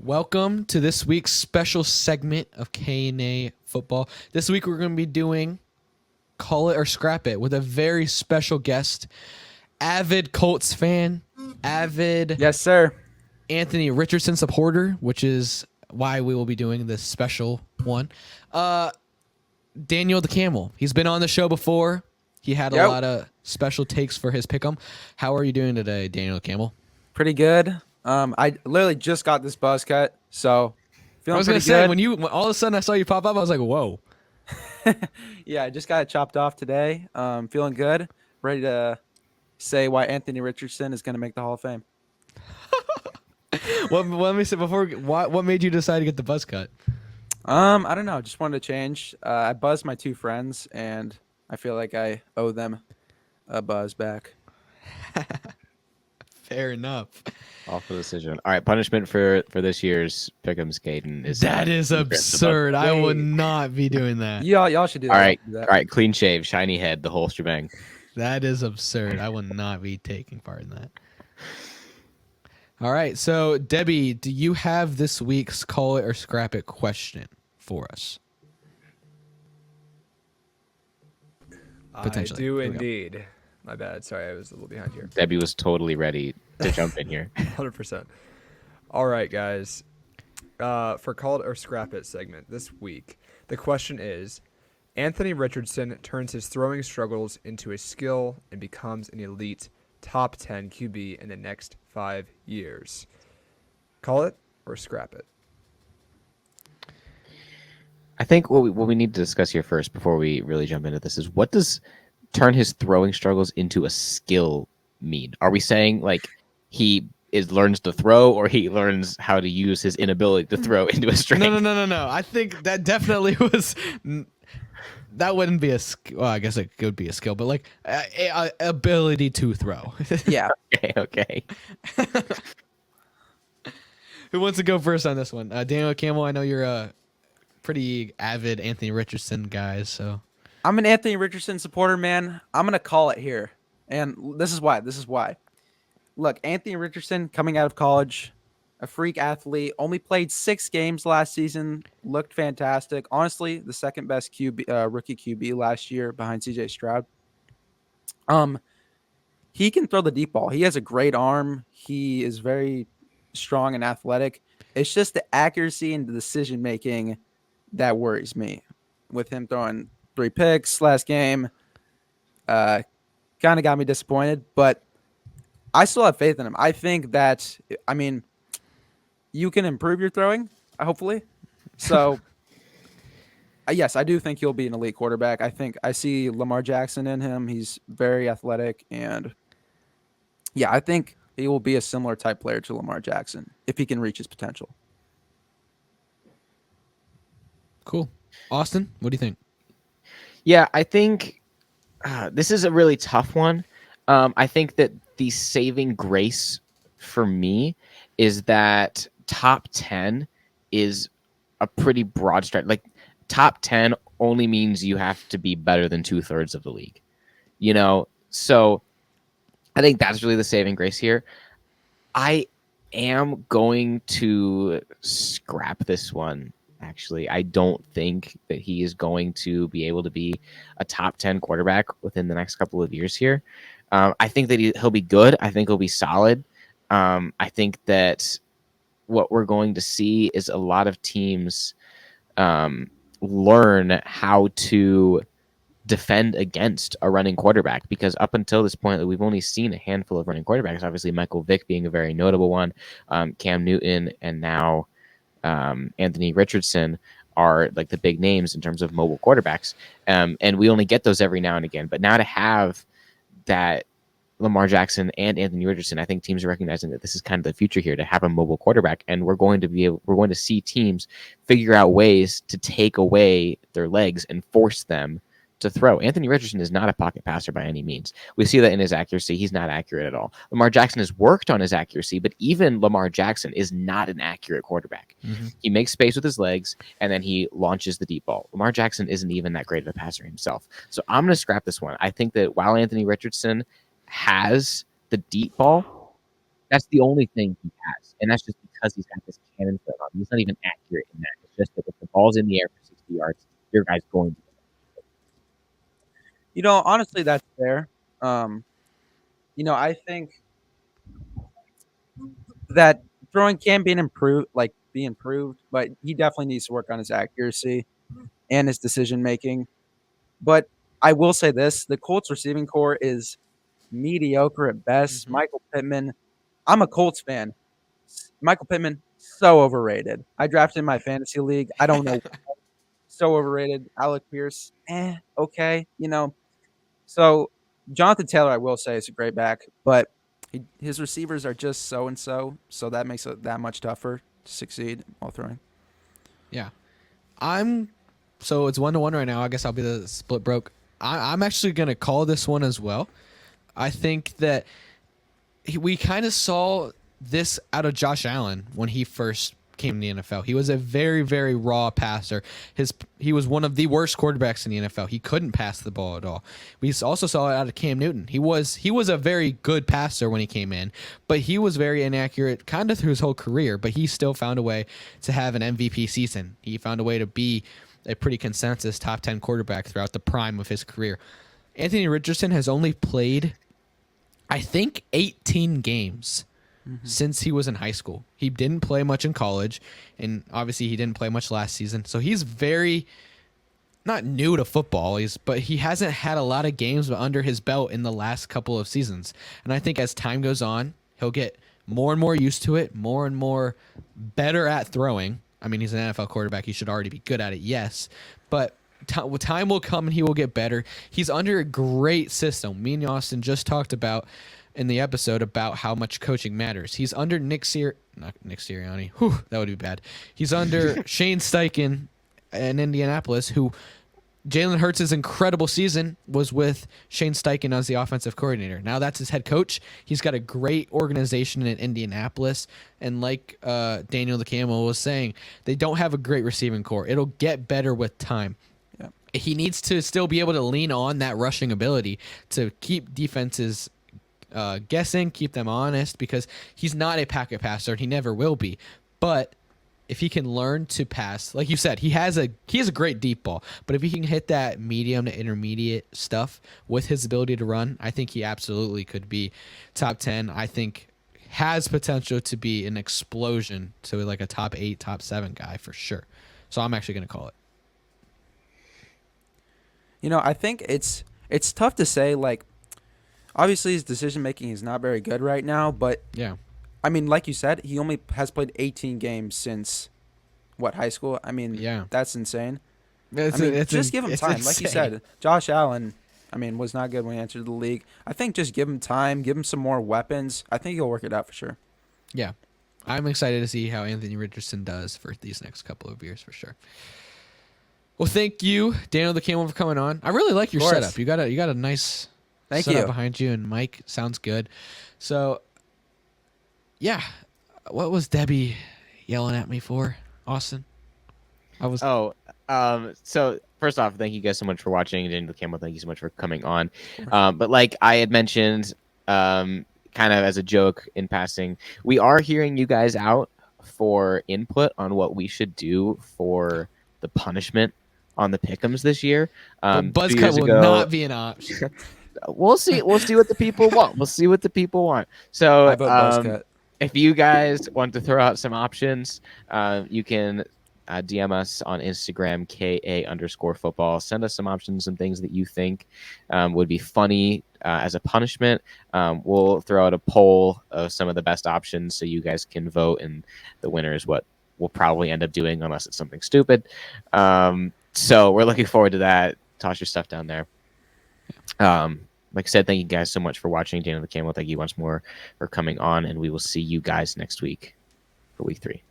Welcome to this week's special segment of K&A Football. This week we're going to be doing Call It or Scrap It with a very special guest, avid Colts fan, avid Yes, sir. Anthony Richardson supporter, which is why we will be doing this special one. Daniel the Camel. He's been on the show before. He had a lot of special takes for his pick'em. How are you doing today, Daniel the Camel? Pretty good. I literally just got this buzz cut, so feeling I was gonna pretty say good. when all of a sudden I saw you pop up, I was like, "Whoa!" Yeah, I just got it chopped off today. Feeling good. Ready to say why Anthony Richardson is going to make the Hall of Fame. Well, let me say before. What made you decide to get the buzz cut? I don't know. Just wanted to change. I buzzed my two friends, and I feel like I owe them a buzz back. Fair enough. Awful decision. All right, punishment for this year's Pick'em Skaten is That is absurd. I would not be doing that. Y'all should do that. All right, clean shave, shiny head, the whole shebang. That is absurd. I would not be taking part in that. All right, so Debbie, do you have this week's Call It or Scrap It question for us? I do indeed. My bad. Sorry, I was a little behind here. Debbie was totally ready to jump in here. 100%. All right, guys. For Call It or Scrap It segment this week, the question is, Anthony Richardson turns his throwing struggles into a skill and becomes an elite top 10 QB in the next 5 years. Call it or scrap it? I think what we need to discuss here first before we really jump into this is what does turn his throwing struggles into a skill mean? Are we saying like he learns to throw, or he learns how to use his inability to throw into a strength? No. I think that definitely was. That wouldn't be a skill. Well, I guess it could be a skill, but like a ability to throw. Yeah. Okay. Who wants to go first on this one? Daniel Campbell, I know you're a pretty avid Anthony Richardson guy, so. I'm an Anthony Richardson supporter, man. I'm going to call it here. And this is why. Look, Anthony Richardson coming out of college, a freak athlete, only played 6 games last season, looked fantastic. Honestly, the second best rookie QB last year behind CJ Stroud. He can throw the deep ball. He has a great arm. He is very strong and athletic. It's just the accuracy and the decision making that worries me. With him throwing 3 picks last game, kind of got me disappointed, but I still have faith in him. I think that, you can improve your throwing, hopefully. So, yes, I do think he'll be an elite quarterback. I think I see Lamar Jackson in him. He's very athletic, and yeah, I think he will be a similar type player to Lamar Jackson if he can reach his potential. Cool. Austin, what do you think? Yeah, I think this is a really tough one. I think that the saving grace for me is that top 10 is a pretty broad stretch. Like top 10 only means you have to be better than 2/3 of the league, So I think that's really the saving grace here. I am going to scrap this one. Actually, I don't think that he is going to be able to be a top 10 quarterback within the next couple of years here. I think that he'll be good. I think he'll be solid. I think that what we're going to see is a lot of teams learn how to defend against a running quarterback, because up until this point, we've only seen a handful of running quarterbacks. Obviously, Michael Vick being a very notable one, Cam Newton, and now Anthony Richardson are like the big names in terms of mobile quarterbacks. And we only get those every now and again. But now to have that Lamar Jackson and Anthony Richardson, I think teams are recognizing that this is kind of the future here, to have a mobile quarterback. And we're going to see teams figure out ways to take away their legs and force them to throw. Anthony Richardson is not a pocket passer by any means. We see that in his accuracy. He's not accurate at all. Lamar Jackson has worked on his accuracy, but even Lamar Jackson is not an accurate quarterback. Mm-hmm. He makes space with his legs, and then he launches the deep ball. Lamar Jackson isn't even that great of a passer himself. So I'm going to scrap this one. I think that while Anthony Richardson has the deep ball, that's the only thing he has. And that's just because he's got this cannon foot on. He's not even accurate in that. It's just that if the ball's in the air for 60 yards, your guy's going to. Honestly, that's fair. I think that throwing can be improved, but he definitely needs to work on his accuracy and his decision making. But I will say this: the Colts receiving core is mediocre at best. Michael Pittman, I'm a Colts fan. Michael Pittman, so overrated. I drafted in my fantasy league. I don't know, so overrated. Alec Pierce, okay, So Jonathan Taylor, I will say, is a great back, but his receivers are just so and so, so that makes it that much tougher to succeed while throwing. Yeah. So it's 1-1 right now. I guess I'll be the split broke. I'm actually going to call this one as well. I think that we kind of saw this out of Josh Allen when he first came to the NFL. He was a very, very raw passer. He was one of the worst quarterbacks in the NFL. He couldn't pass the ball at all. We also saw it out of Cam Newton. He was a very good passer when he came in, but he was very inaccurate kind of through his whole career, but he still found a way to have an MVP season. He found a way to be a pretty consensus top 10 quarterback throughout the prime of his career. Anthony Richardson has only played, I think, 18 games since he was in high school. He didn't play much in college, and obviously he didn't play much last season. So he's very not new to football, but he hasn't had a lot of games under his belt in the last couple of seasons. And I think as time goes on, he'll get more and more used to it, more and more better at throwing. I mean, he's an NFL quarterback. He should already be good at it, yes. But time will come and he will get better. He's under a great system. Me and Austin just talked about in the episode about how much coaching matters. He's under not Nick Sirianni. Whew, that would be bad. He's under Shane Steichen in Indianapolis, who Jalen Hurts' incredible season was with Shane Steichen as the offensive coordinator. Now that's his head coach. He's got a great organization in Indianapolis. And like Daniel the Camel was saying, they don't have a great receiving core. It'll get better with time. Yeah. He needs to still be able to lean on that rushing ability to keep defenses guessing, keep them honest, because he's not a pocket passer and he never will be. But if he can learn to pass, like you said, he has a great deep ball. But if he can hit that medium to intermediate stuff with his ability to run, I think he absolutely could be top 10. I think has potential to be an explosion to like a top 8, top 7 guy for sure. So I'm actually going to call it. I think it's tough to say, like, obviously his decision making is not very good right now, but yeah. I mean, like you said, he only has played 18 games since high school? I mean, yeah, that's insane. Just give him time. Like you said, Josh Allen, was not good when he entered the league. I think just give him time, give him some more weapons. I think he'll work it out for sure. Yeah. I'm excited to see how Anthony Richardson does for these next couple of years for sure. Well, thank you, Daniel the Camel, for coming on. I really like your setup. You got a nice setup behind you, and Mike sounds good. So, yeah, what was Debbie yelling at me for, Austin? So first off, thank you guys so much for watching. Daniel the Camel, thank you so much for coming on. But like I had mentioned, kind of as a joke in passing, we are hearing you guys out for input on what we should do for the punishment on the pick'ems this year. Buzz cut will not be an option. We'll see what the people want. So I vote buzz cut. If you guys want to throw out some options, you can DM us on Instagram, KA_football. Send us some options and things that you think would be funny as a punishment. We'll throw out a poll of some of the best options so you guys can vote, and the winner is what we'll probably end up doing unless it's something stupid. So we're looking forward to that. Toss your stuff down there. Like I said, thank you guys so much for watching. Daniel the Camel, thank you once more for coming on, and we will see you guys next week for week 3.